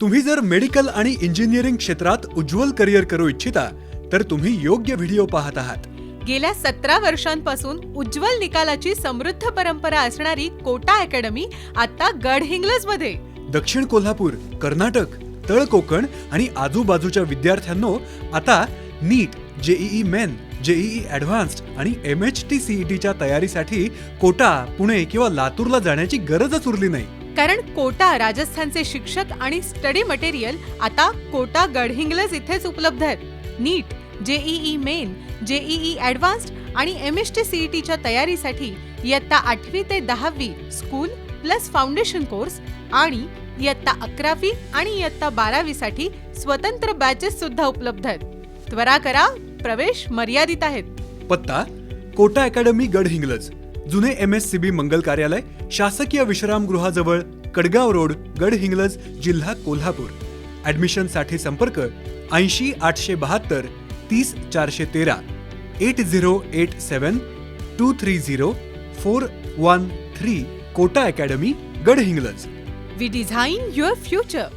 तुम्ही जर मेडिकल आणि इंजिनिअरिंग क्षेत्रात उज्ज्वल करिअर करू इच्छिता तर तुम्ही योग्य व्हिडिओ पाहत आहात. गेल्या 17 वर्षांपासून उज्ज्वल निकालाची समृद्ध परंपरा असणारी कोटा अकॅडमी आता गडहिंग्लजमध्ये. दक्षिण कोल्हापूर, कर्नाटक, तळ कोकण आणि आजूबाजूच्या विद्यार्थ्यांनो आता नीट, जेईई मेन, जेईई ॲडव्हान्स्ड आणि MHT-CETच्या तयारीसाठी कोटा, पुणे किंवा लातूरला जाण्याची गरजच उरली नाही. कारण कोटा राजस्थानचे शिक्षक आणि स्टडी मटेरियल आता कोटा गडहिंग्लज इथेच उपलब्ध आहेत. नीट, जेईई मेन, जेईई ॲडव्हान्स्ड आणि MHT-CETच्या तयारीसाठी इयत्ता 8वी ते 10वी स्कूल प्लस फाउंडेशन कोर्स आणि इयत्ता 11वी आणि इयत्ता 12वी साठी स्वतंत्र बॅचेस सुद्धा उपलब्ध आहेत. त्वरा करा, प्रवेश मर्यादित आहेत. पत्ता: कोटा अकॅडमी गडहिंग्लज, जुने MSCB मंगल कार्यालय, शासकीय विश्रामगृहाजवळ, कडगाव रोड, गडहिंग्लज, जिल्हा कोल्हापूर. ॲडमिशनसाठी संपर्क 80 872 30 413 8087 230 413. Kota academy Gadhinglaj. We design your future.